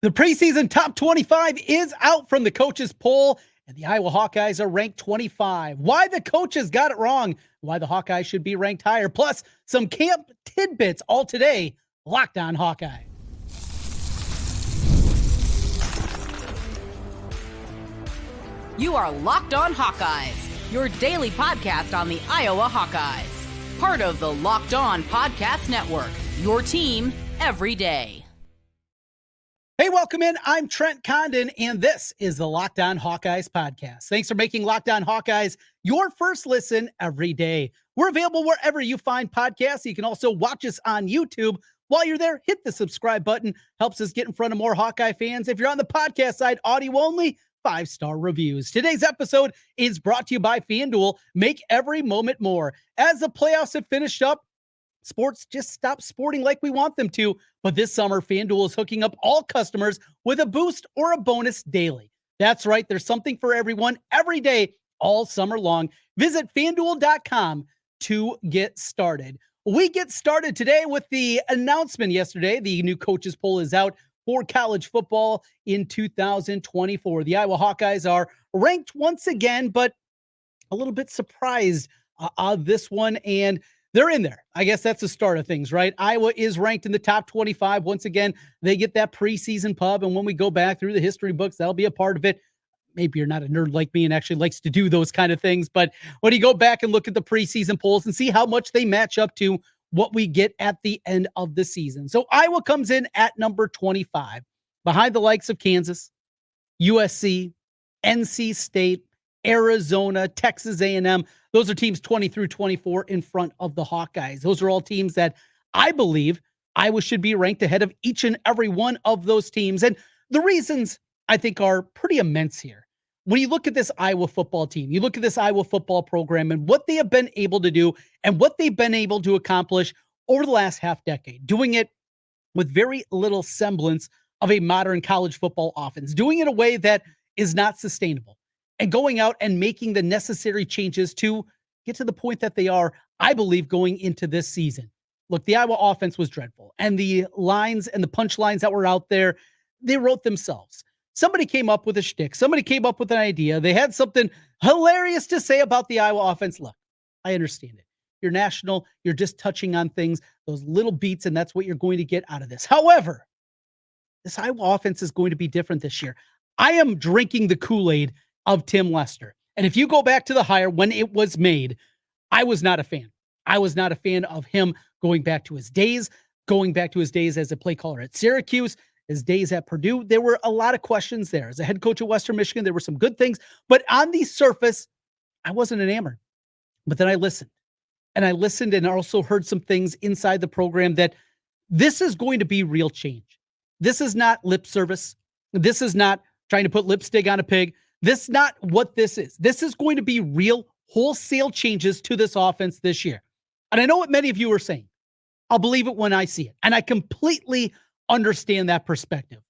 The preseason top 25 is out from the coaches poll, and the Iowa Hawkeyes are ranked 25. Why the coaches got it wrong, why the Hawkeyes should be ranked higher, plus some camp tidbits all today. Locked On Hawkeye. You are Locked On Hawkeyes, your daily podcast on the Iowa Hawkeyes. Part of the Locked On Podcast Network, your team every day. Hey, welcome in. I'm Trent Condon, and this is the Locked On Hawkeyes Podcast. Thanks for making Locked On Hawkeyes your first listen every day. We're available wherever you find podcasts. You can also watch us on YouTube. While you're there, hit the subscribe button. Helps us get in front of more Hawkeye fans. If you're on the podcast side, audio only, 5-star reviews. Today's episode is brought to you by FanDuel. Make every moment more. As the playoffs have finished up, sports just stop sporting like we want them to. But this summer, FanDuel is hooking up all customers with a boost or a bonus daily. That's right. There's something for everyone every day, all summer long. Visit FanDuel.com to get started. We get started today with the announcement yesterday. The new coaches poll is out for college football in 2024. The Iowa Hawkeyes are ranked once again, but a little bit surprised on this one. And they're in there. I guess that's the start of things, right? Iowa is ranked in the top 25. Once again, they get that preseason pub. And when we go back through the history books, that'll be a part of it. Maybe you're not a nerd like me and actually likes to do those kind of things. But when you go back and look at the preseason polls and see how much they match up to what we get at the end of the season. So Iowa comes in at number 25, behind the likes of Kansas, USC, NC State, Arizona, Texas A&M. Those are teams 20 through 24 in front of the Hawkeyes. Those are all teams that I believe Iowa should be ranked ahead of each and every one of those teams. And the reasons I think are pretty immense here. When you look at this Iowa football team, you look at this Iowa football program and what they have been able to do and what they've been able to accomplish over the last half decade, doing it with very little semblance of a modern college football offense, doing it in a way that is not sustainable, and going out and making the necessary changes to get to the point that they are, I believe, going into this season. Look, the Iowa offense was dreadful, and the lines and the punchlines that were out there, they wrote themselves. Somebody came up with a shtick. Somebody came up with an idea. They had something hilarious to say about the Iowa offense. Look, I understand it. You're national. You're just touching on things, those little beats, and that's what you're going to get out of this. However, this Iowa offense is going to be different this year. I am drinking the Kool-Aid of Tim Lester. And if you go back to the hire when it was made, I was not a fan. I was not a fan of him going back to his days as a play caller at Syracuse, his days at Purdue. There were a lot of questions there. As a head coach at Western Michigan, there were some good things, but on the surface, I wasn't enamored. But then I listened and also heard some things inside the program that this is going to be real change. This is not lip service. This is not trying to put lipstick on a pig. This is not what this is. This is going to be real wholesale changes to this offense this year. And I know what many of you are saying. I'll believe it when I see it. And I completely understand that perspective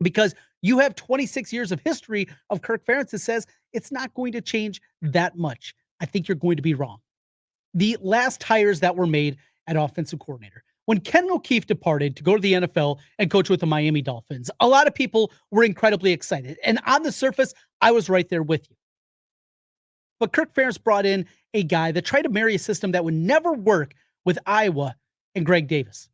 because you have 26 years of history of Kirk Ferentz that says it's not going to change that much. I think you're going to be wrong. The last hires that were made at offensive coordinator, when Ken O'Keefe departed to go to the NFL and coach with the Miami Dolphins, a lot of people were incredibly excited. And on the surface, I was right there with you. But Kirk Ferentz brought in a guy that tried to marry a system that would never work with Iowa and Greg Davis.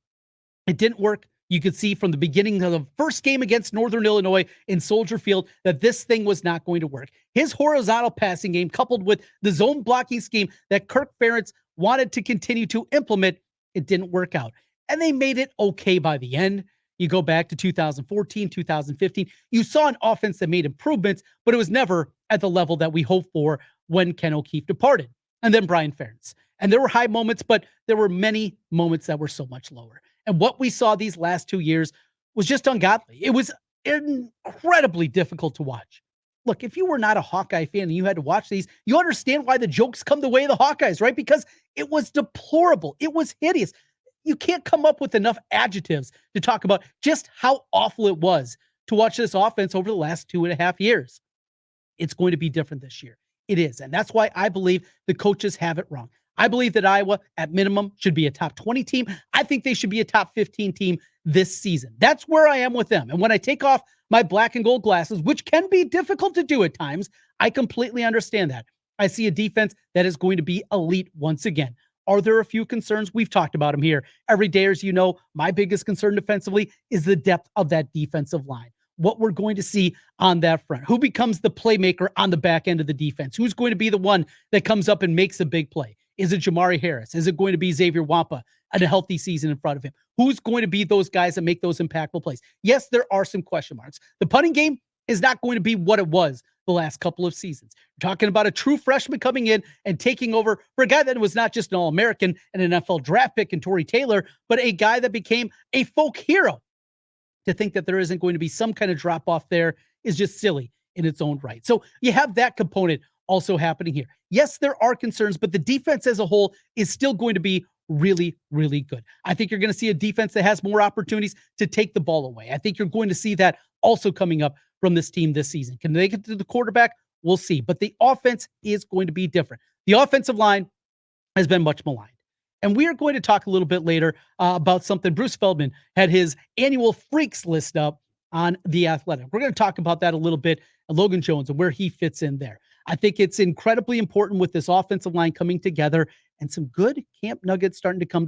It didn't work. You could see from the beginning of the first game against Northern Illinois in Soldier Field that this thing was not going to work. His horizontal passing game coupled with the zone blocking scheme that Kirk Ferentz wanted to continue to implement, it didn't work out. And they made it okay by the end. You go back to 2014, 2015, you saw an offense that made improvements, but it was never at the level that we hoped for when Ken O'Keefe departed. And then Brian Ferentz. And there were high moments, but there were many moments that were so much lower. And what we saw these last 2 years was just ungodly. It was incredibly difficult to watch. Look, if you were not a Hawkeye fan and you had to watch these, you understand why the jokes come the way of the Hawkeyes, right? Because it was deplorable. It was hideous. You can't come up with enough adjectives to talk about just how awful it was to watch this offense over the last 2.5 years. It's going to be different this year. It is. And that's why I believe the coaches have it wrong. I believe that Iowa, at minimum, should be a top 20 team. I think they should be a top 15 team this season. That's where I am with them. And when I take off my black and gold glasses, which can be difficult to do at times, I completely understand that. I see a defense that is going to be elite once again. Are there a few concerns? We've talked about them here every day. As you know, my biggest concern defensively is the depth of that defensive line. What we're going to see on that front. Who becomes the playmaker on the back end of the defense? Who's going to be the one that comes up and makes a big play? Is it Jamari Harris? Is it going to be Xavier Wampa and a healthy season in front of him? Who's going to be those guys that make those impactful plays? Yes, there are some question marks. The punting game is not going to be what it was the last couple of seasons. We're talking about a true freshman coming in and taking over for a guy that was not just an All-American and an NFL draft pick in Torrey Taylor, but a guy that became a folk hero. To think that there isn't going to be some kind of drop off there is just silly in its own right. So you have that component also happening here. Yes, there are concerns, but the defense as a whole is still going to be really, really good. I think you're going to see a defense that has more opportunities to take the ball away. I think you're going to see that also coming up from this team this season. Can they get to the quarterback? We'll see. But the offense is going to be different. The offensive line has been much maligned. And we are going to talk a little bit later about something. Bruce Feldman had his annual freaks list up on The Athletic. We're going to talk about that a little bit, and Logan Jones and where he fits in there. I think it's incredibly important with this offensive line coming together and some good camp nuggets starting to come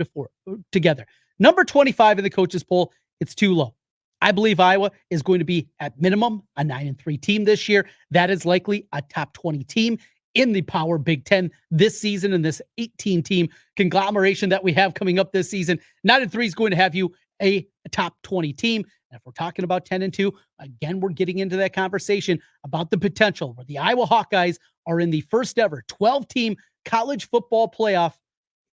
together. Number 25 in the coaches poll, it's too low. I believe Iowa is going to be at minimum a 9-3 team this year. That is likely a top 20 team in the Power Big Ten this season, and this 18-team conglomeration that we have coming up this season. 9-3 is going to have you a top 20 team. And if we're talking about 10-2, again, we're getting into that conversation about the potential where the Iowa Hawkeyes are in the first ever 12-team college football playoff.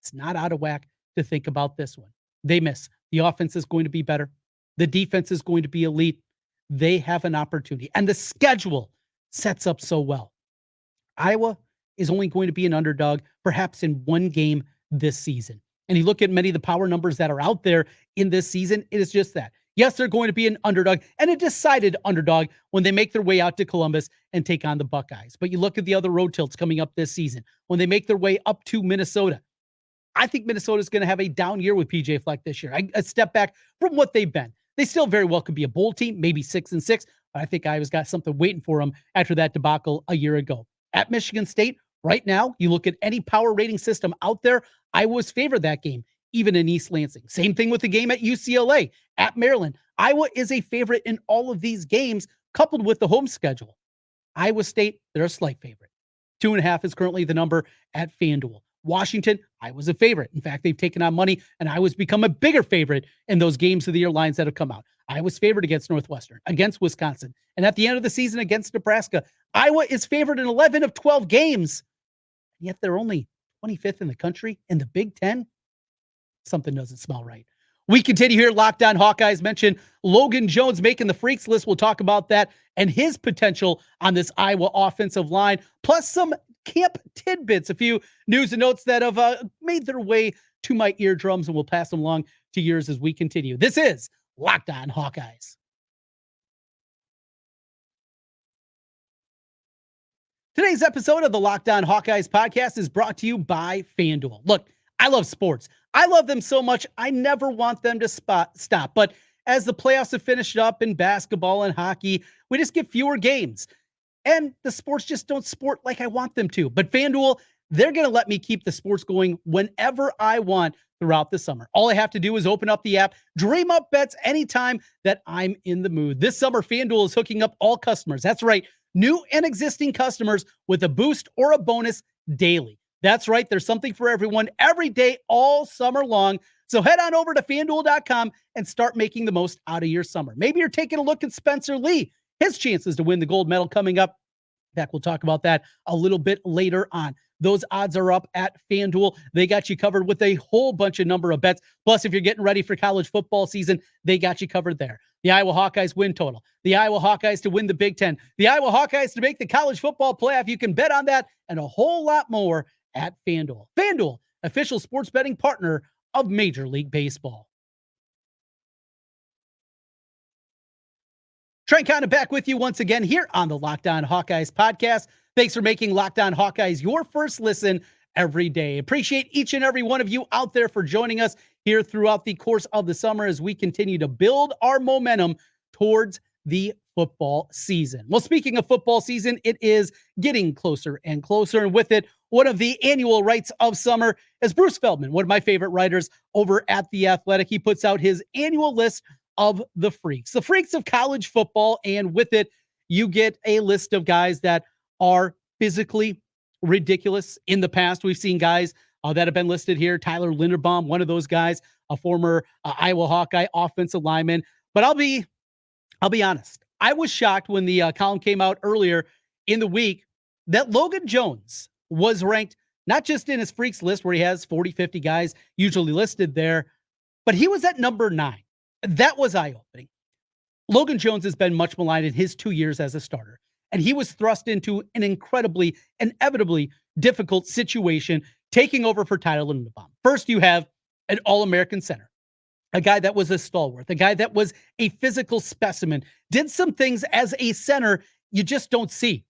It's not out of whack to think about this one. They miss. The offense is going to be better. The defense is going to be elite. They have an opportunity, and the schedule sets up so well. Iowa is only going to be an underdog perhaps in one game this season. And you look at many of the power numbers that are out there in this season, it is just that. Yes, they're going to be an underdog and a decided underdog when they make their way out to Columbus and take on the Buckeyes. But you look at the other road tilts coming up this season, when they make their way up to Minnesota. I think Minnesota is going to have a down year with PJ Fleck this year. A step back from what they've been. They still very well could be a bowl team, maybe 6-6. But I think Iowa's got something waiting for them after that debacle a year ago. At Michigan State, right now, you look at any power rating system out there, Iowa's favored that game, even in East Lansing. Same thing with the game at UCLA, at Maryland. Iowa is a favorite in all of these games, coupled with the home schedule. Iowa State, they're a slight favorite. 2.5 is currently the number at FanDuel. Washington, Iowa's a favorite. In fact, they've taken on money, and Iowa's become a bigger favorite in those games of the year lines that have come out. Iowa's favored against Northwestern, against Wisconsin, and at the end of the season against Nebraska. Iowa is favored in 11 of 12 games, yet they're only 25th in the country in the Big Ten. Something doesn't smell right. We continue here. Locked On Hawkeyes mentioned Logan Jones making the freaks list. We'll talk about that and his potential on this Iowa offensive line, plus some camp tidbits, a few news and notes that have made their way to my eardrums, and we'll pass them along to yours as we continue. This is Locked On Hawkeyes. Today's episode of the Locked On Hawkeyes podcast is brought to you by FanDuel. Look, I love sports. I love them so much, I never want them to stop. But as the playoffs have finished up in basketball and hockey, we just get fewer games. And the sports just don't sport like I want them to. But FanDuel, they're going to let me keep the sports going whenever I want throughout the summer. All I have to do is open up the app, dream up bets anytime that I'm in the mood. This summer, FanDuel is hooking up all customers. That's right, new and existing customers with a boost or a bonus daily. That's right, there's something for everyone every day, all summer long. So head on over to FanDuel.com and start making the most out of your summer. Maybe you're taking a look at Spencer Lee, his chances to win the gold medal coming up. In fact, we'll talk about that a little bit later on. Those odds are up at FanDuel. They got you covered with a whole bunch of number of bets. Plus, if you're getting ready for college football season, they got you covered there. The Iowa Hawkeyes win total, the Iowa Hawkeyes to win the Big Ten, the Iowa Hawkeyes to make the college football playoff. You can bet on that and a whole lot more at FanDuel. FanDuel, official sports betting partner of Major League Baseball. Trent Condon back with you once again here on the Locked On Hawkeyes podcast. Thanks for making Locked On Hawkeyes your first listen every day. Appreciate each and every one of you out there for joining us here throughout the course of the summer as we continue to build our momentum towards the football season. Well, speaking of football season, it is getting closer and closer. And with it, one of the annual rites of summer is Bruce Feldman, one of my favorite writers over at The Athletic. He puts out his annual list of the freaks of college football. And with it, you get a list of guys that are physically ridiculous. In the past, we've seen guys that have been listed here. Tyler Linderbaum, one of those guys, a former Iowa Hawkeye offensive lineman. But I'll be honest. I was shocked when the column came out earlier in the week that Logan Jones was ranked not just in his freaks list where he has 40, 50 guys usually listed there, but he was at number 9. That was eye-opening. Logan Jones has been much maligned in his 2 years as a starter, and he was thrust into an incredibly, inevitably difficult situation taking over for Tyler Linderbaum. First, you have an All-American center, a guy that was a stalwart, a guy that was a physical specimen, did some things as a center you just don't see.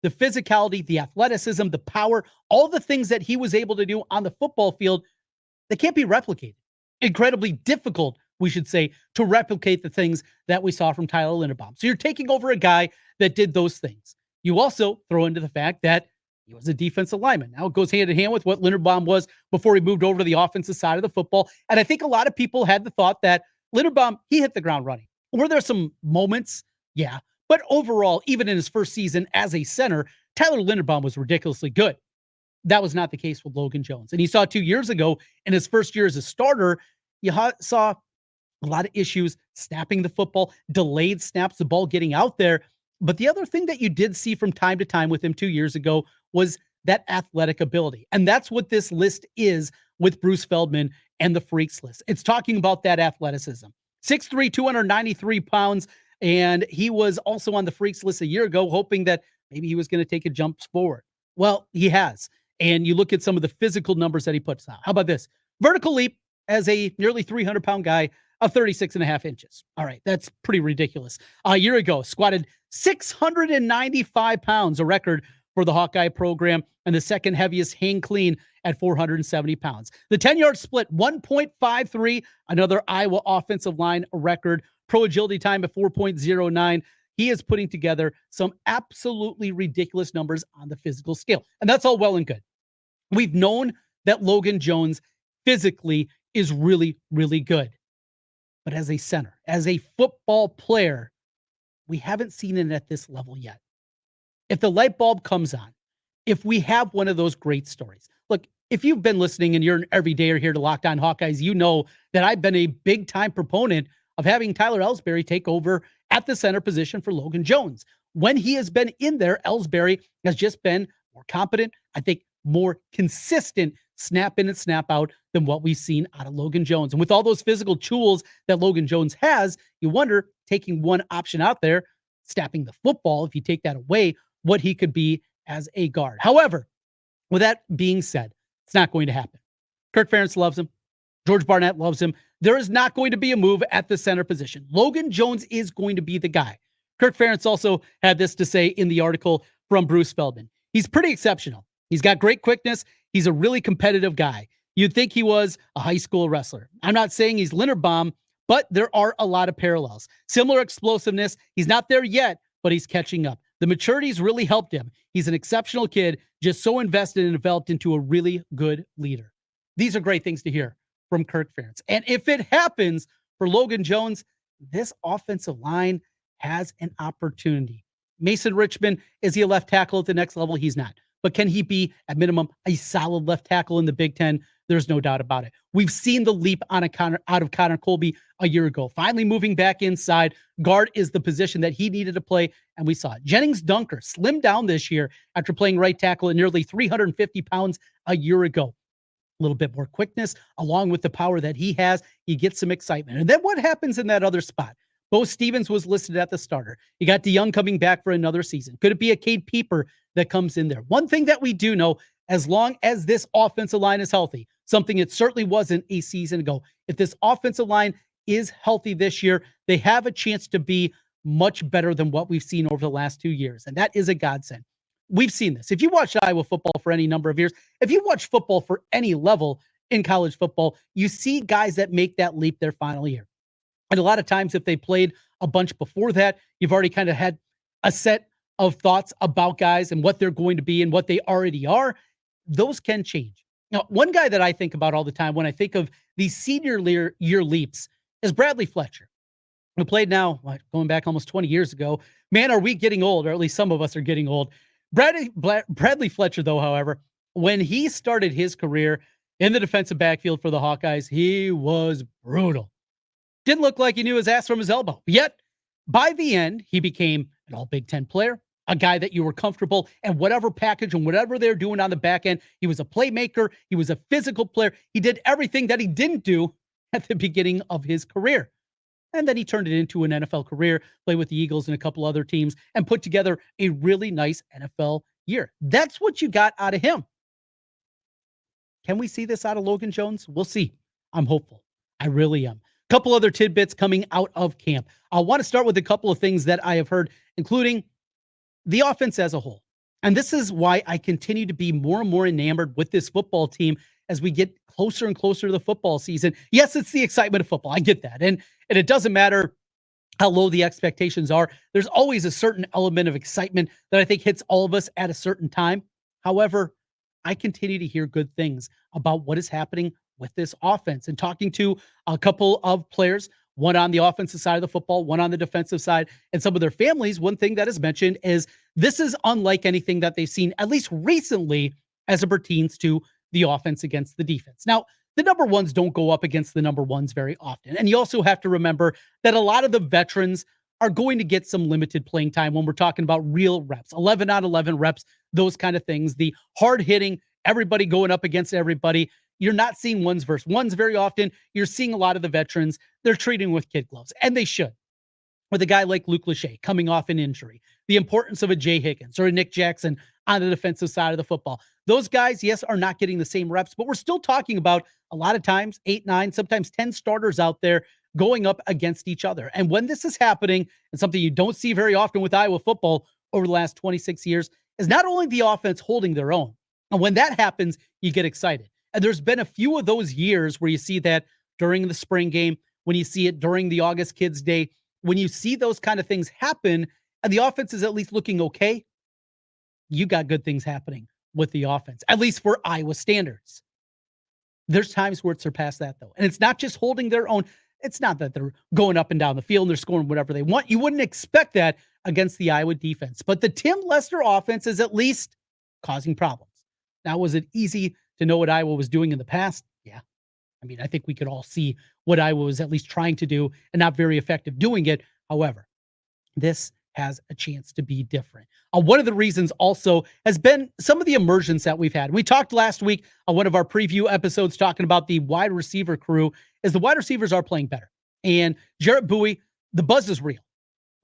The physicality, the athleticism, the power, all the things that he was able to do on the football field, they can't be replicated. Incredibly difficult, we should say, to replicate the things that we saw from Tyler Linderbaum. So you're taking over a guy that did those things. You also throw into the fact that he was a defensive lineman. Now it goes hand in hand with what Linderbaum was before he moved over to the offensive side of the football. And I think a lot of people had the thought that Linderbaum, he hit the ground running. Were there some moments? Yeah. But overall, even in his first season as a center, Tyler Linderbaum was ridiculously good. That was not the case with Logan Jones. And you saw 2 years ago in his first year as a starter, you saw a lot of issues snapping the football, delayed snaps, the ball getting out there. But the other thing that you did see from time to time with him 2 years ago was that athletic ability. And that's what this list is with Bruce Feldman and the freaks list. It's talking about that athleticism. 6'3", 293 pounds. And he was also on the freaks list a year ago, hoping that maybe he was going to take a jump forward. Well, he has. And you look at some of the physical numbers that he puts out. How about this? Vertical leap as a nearly 300-pound guy of 36.5 inches. All right, that's pretty ridiculous. A year ago, squatted 695 pounds, a record for the Hawkeye program, and the second heaviest hang clean at 470 pounds. The 10-yard split, 1.53, another Iowa offensive line record. Pro agility time at 4.09. He is putting together some absolutely ridiculous numbers on the physical scale. And that's all well and good. We've known that Logan Jones physically is really, really good. But as a center, as a football player, we haven't seen it at this level yet. If the light bulb comes on, if we have one of those great stories. Look, if you've been listening and you're an everydayer here to Locked On Hawkeyes, you know that I've been a big-time proponent of having Tyler Ellsbury take over at the center position for Logan Jones. When he has been in there, Ellsbury has just been more competent, I think more consistent snap in and snap out than what we've seen out of Logan Jones. And with all those physical tools that Logan Jones has, you wonder, taking one option out there, snapping the football, if you take that away, what he could be as a guard. However, with that being said, it's not going to happen. Kirk Ferentz loves him. George Barnett loves him. There is not going to be a move at the center position. Logan Jones is going to be the guy. Kirk Ferentz also had this to say in the article from Bruce Feldman. He's pretty exceptional. He's got great quickness. He's a really competitive guy. You'd think he was a high school wrestler. I'm not saying he's Linderbaum, but there are a lot of parallels. Similar explosiveness. He's not there yet, but he's catching up. The maturity's really helped him. He's an exceptional kid, just so invested and developed into a really good leader. These are great things to hear from Kirk Ferentz. And if it happens for Logan Jones, this offensive line has an opportunity. Mason Richmond, is he a left tackle at the next level? He's not. But can he be, at minimum, a solid left tackle in the Big Ten? There's no doubt about it. We've seen the leap out of Connor Colby a year ago. Finally moving back inside. Guard is the position that he needed to play, and we saw it. Jennings Dunker slimmed down this year after playing right tackle at nearly 350 pounds a year ago. A little bit more quickness, along with the power that he has, he gets some excitement. And then what happens in that other spot? Bo Stevens was listed at the starter. You got DeYoung coming back for another season. Could it be a Cade Peeper that comes in there? One thing that we do know, as long as this offensive line is healthy, something it certainly wasn't a season ago, if this offensive line is healthy this year, they have a chance to be much better than what we've seen over the last 2 years. And that is a godsend. We've seen this. If you watch Iowa football for any number of years, if you watch football for any level, in college football, you see guys that make that leap their final year. And a lot of times, if they played a bunch before that, you've already kind of had a set of thoughts about guys and what they're going to be and what they already are. Those can change. Now, one guy that I think about all the time when I think of these senior year leaps is Bradley Fletcher, who played now, going back almost 20 years ago. Man, are we getting old, or at least some of us are getting old. Bradley Fletcher, though, however, when he started his career in the defensive backfield for the Hawkeyes, he was brutal. Didn't look like he knew his ass from his elbow. Yet, by the end, he became an all Big Ten player, a guy that you were comfortable and whatever package and whatever they're doing on the back end. He was a playmaker. He was a physical player. He did everything that he didn't do at the beginning of his career. And then he turned it into an NFL career, played with the Eagles and a couple other teams, and put together a really nice NFL year. That's what you got out of him. Can we see this out of Logan Jones? We'll see. I'm hopeful. I really am. Couple other tidbits coming out of camp. I want to start with a couple of things that I have heard, including the offense as a whole. And this is why I continue to be more and more enamored with this football team as we get closer and closer to the football season. Yes, it's the excitement of football. I get that. And it doesn't matter how low the expectations are. There's always a certain element of excitement that I think hits all of us at a certain time. However, I continue to hear good things about what is happening with this offense, and talking to a couple of players, one on the offensive side of the football, one on the defensive side, and some of their families. One thing that is mentioned is this is unlike anything that they've seen, at least recently, as it pertains to the offense against the defense. Now, the number ones don't go up against the number ones very often. And you also have to remember that a lot of the veterans are going to get some limited playing time when we're talking about real reps, 11 on 11 reps, those kind of things, the hard hitting, everybody going up against everybody. You're not seeing ones versus ones very often. You're seeing a lot of the veterans, they're treating with kid gloves, and they should. With a guy like Luke Lachey coming off an injury, the importance of a Jay Higgins or a Nick Jackson on the defensive side of the football. Those guys, yes, are not getting the same reps, but we're still talking about a lot of times 8, 9, sometimes 10 starters out there going up against each other. And when this is happening, and something you don't see very often with Iowa football over the last 26 years, is not only the offense holding their own, and when that happens, you get excited. And there's been a few of those years where you see that during the spring game, when you see it during the August Kids Day, when you see those kind of things happen and the offense is at least looking okay, you got good things happening with the offense, at least for Iowa standards. There's times where it surpassed that, though. And it's not just holding their own. It's not that they're going up and down the field and they're scoring whatever they want. You wouldn't expect that against the Iowa defense. But the Tim Lester offense is at least causing problems. Now, was it easy to know what Iowa was doing in the past? Yeah. I mean, I think we could all see what Iowa was at least trying to do and not very effective doing it. However, this has a chance to be different. One of the reasons also has been some of the emergence that we've had. We talked last week on one of our preview episodes talking about the wide receiver crew, as the wide receivers are playing better. And Jarrett Bowie, the buzz is real.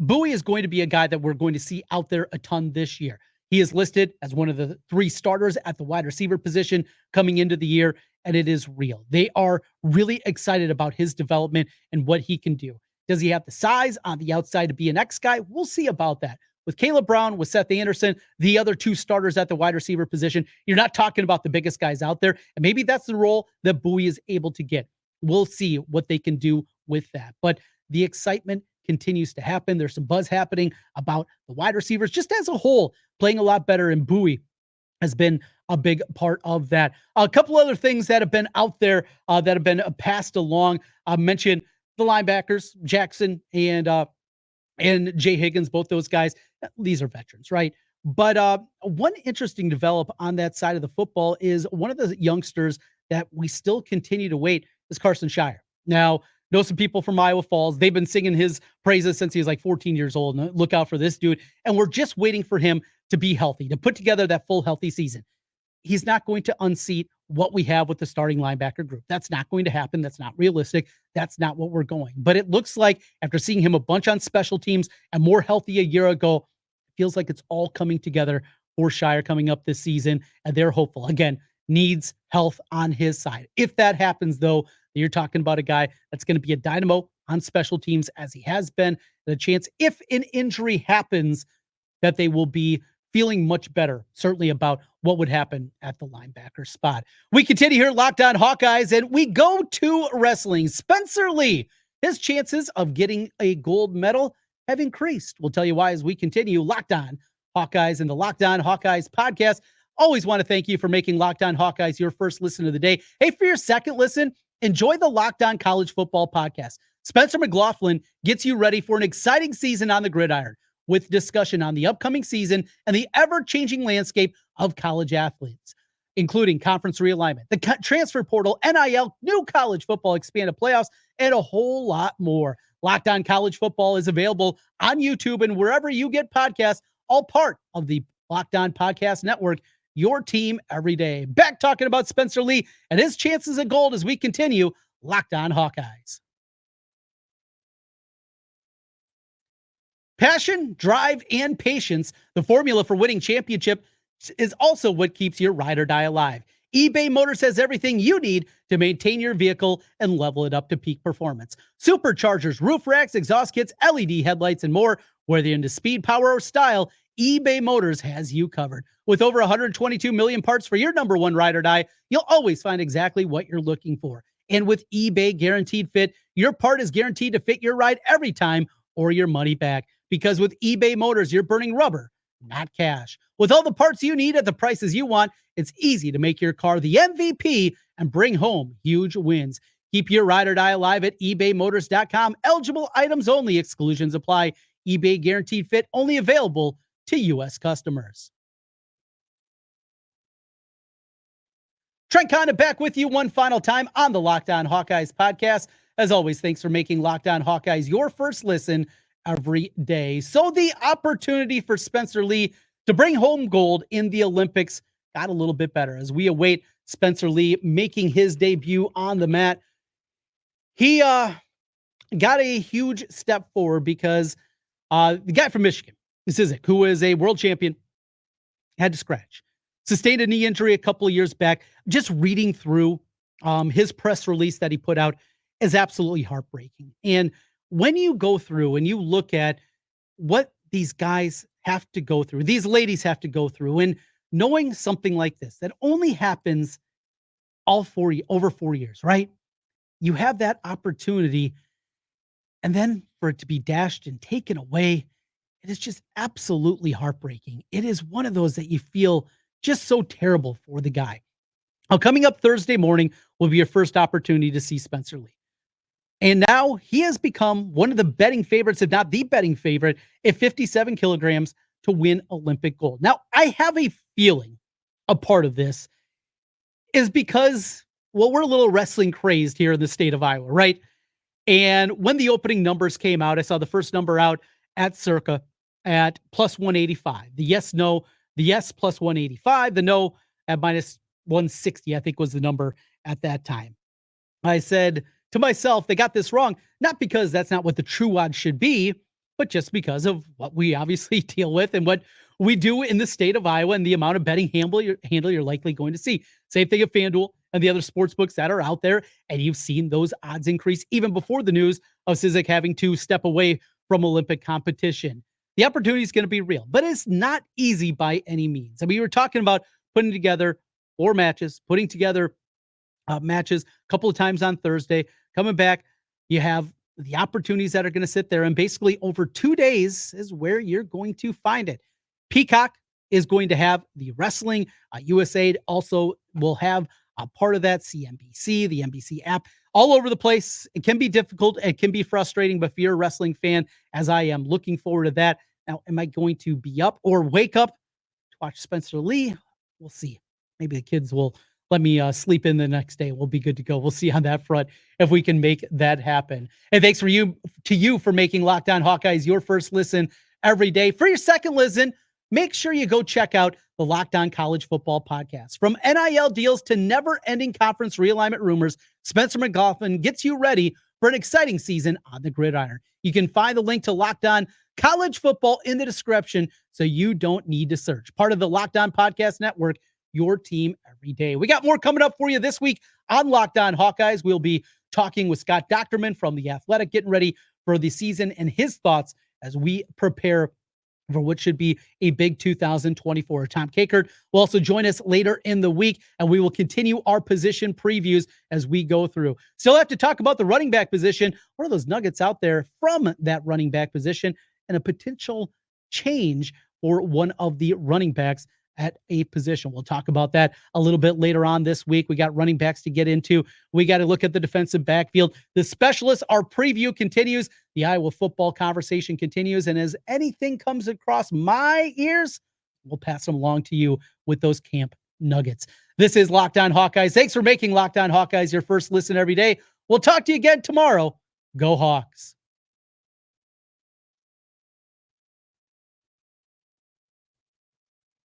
Bowie is going to be a guy that we're going to see out there a ton this year. He is listed as one of the 3 starters at the wide receiver position coming into the year, and it is real. They are really excited about his development and what he can do. Does he have the size on the outside to be an X guy? We'll see about that. With Caleb Brown, with Seth Anderson, the other 2 starters at the wide receiver position, you're not talking about the biggest guys out there, and maybe that's the role that Bowie is able to get. We'll see what they can do with that. But the excitement continues to happen. There's some buzz happening about the wide receivers just as a whole playing a lot better, and Bowie has been a big part of that. A couple other things that have been out there that have been passed along. I mentioned the linebackers, Jackson and Jay Higgins, both those guys. These are veterans, right? But one interesting develop on that side of the football is one of the youngsters that we still continue to wait is Carson Shire. Now, know some people from Iowa Falls. They've been singing his praises since he was like 14 years old. And look out for this dude. And we're just waiting for him to be healthy, to put together that full healthy season. He's not going to unseat what we have with the starting linebacker group. That's not going to happen. That's not realistic. That's not what we're going. But it looks like after seeing him a bunch on special teams and more healthy a year ago, it feels like it's all coming together for Shire coming up this season. And they're hopeful. Again, needs health on his side. If that happens, though, you're talking about a guy that's going to be a dynamo on special teams as he has been, and a chance, if an injury happens, that they will be feeling much better, certainly about what would happen at the linebacker spot. We continue here, Locked On Hawkeyes, and we go to wrestling. Spencer Lee, his chances of getting a gold medal have increased. We'll tell you why as we continue. Locked On Hawkeyes and the Locked On Hawkeyes podcast. Always want to thank you for making Locked On Hawkeyes your first listen of the day. Hey, for your second listen, enjoy the Locked On College Football podcast. Spencer McLaughlin gets you ready for an exciting season on the gridiron with discussion on the upcoming season and the ever-changing landscape of college athletes, including conference realignment, the transfer portal, NIL, new college football expanded playoffs, and a whole lot more. Locked On College Football is available on YouTube and wherever you get podcasts, all part of the Locked On Podcast Network, your team every day. Back talking about Spencer Lee and his chances at gold as we continue Locked On Hawkeyes. Passion, drive, and patience, the formula for winning championship, is also what keeps your ride or die alive. eBay Motors has everything you need to maintain your vehicle and level it up to peak performance. Superchargers, roof racks, exhaust kits, LED headlights, and more. Whether you're into speed, power, or style, eBay Motors has you covered. With over 122 million parts for your number one ride or die, you'll always find exactly what you're looking for. And with eBay Guaranteed Fit, your part is guaranteed to fit your ride every time or your money back. Because with eBay Motors, you're burning rubber, not cash. With all the parts you need at the prices you want, it's easy to make your car the MVP and bring home huge wins. Keep your ride or die alive at ebaymotors.com. Eligible items only. Exclusions apply. eBay Guaranteed Fit only available to U.S. customers. Trent Condon back with you one final time on the Locked On Hawkeyes podcast. As always, thanks for making Locked On Hawkeyes your first listen every day. So the opportunity for Spencer Lee to bring home gold in the Olympics got a little bit better as we await Spencer Lee making his debut on the mat. He got a huge step forward because the guy from Michigan, Mićić, who is a world champion, had to scratch. Sustained a knee injury a couple of years back. Just reading through his press release that he put out is absolutely heartbreaking. And when you go through and you look at what these guys have to go through, these ladies have to go through, and knowing something like this, that only happens over 4 years, right? You have that opportunity, and then for it to be dashed and taken away, it is just absolutely heartbreaking. It is one of those that you feel just so terrible for the guy. Now, coming up Thursday morning will be your first opportunity to see Spencer Lee. And now he has become one of the betting favorites, if not the betting favorite, at 57 kilograms to win Olympic gold. Now, I have a feeling a part of this is because, well, we're a little wrestling crazed here in the state of Iowa, right? And when the opening numbers came out, I saw the first number out at Circa at plus 185. The yes, no, the yes plus 185, the no at minus 160, I think was the number at that time. I said to myself, they got this wrong, not because that's not what the true odds should be, but just because of what we obviously deal with and what we do in the state of Iowa and the amount of betting handle you're likely going to see. Same thing at FanDuel and the other sports books that are out there. And you've seen those odds increase even before the news of Mićić having to step away from Olympic competition. The opportunity is going to be real, but it's not easy by any means. I mean, we were talking about putting together 4 matches, putting together matches a couple of times on Thursday, coming back. You have the opportunities that are going to sit there, and basically over 2 days is where you're going to find it. Peacock is going to have the wrestling. USA also will have a part of that. CNBC, the NBC app, all over the place. It can be difficult. It can be frustrating, but if you're a wrestling fan, as I am, looking forward to that. Now, am I going to be up or wake up to watch Spencer Lee? We'll see. Maybe the kids will let me sleep in the next day. We'll be good to go. We'll see on that front if we can make that happen. And thanks to you for making Locked On Hawkeyes your first listen every day. For your second listen, make sure you go check out the Locked On College Football Podcast. From NIL deals to never-ending conference realignment rumors, Spencer McLaughlin gets you ready for an exciting season on the gridiron. You can find the link to Locked On College Football in the description, so you don't need to search. Part of the Locked On Podcast Network, your team every day. We got more coming up for you this week on Locked On Hawkeyes. We'll be talking with Scott Docterman from The Athletic, getting ready for the season and his thoughts as we prepare for what should be a big 2024. Tom Kakert will also join us later in the week, and we will continue our position previews as we go through. Still have to talk about the running back position. What are those nuggets out there from that running back position and a potential change for one of the running backs at a position? We'll talk about that a little bit later on this week. We got running backs to get into. We got to look at the defensive backfield. The specialists, our preview continues. The Iowa football conversation continues. And as anything comes across my ears, we'll pass them along to you with those camp nuggets. This is Locked On Hawkeyes. Thanks for making Locked On Hawkeyes your first listen every day. We'll talk to you again tomorrow. Go Hawks.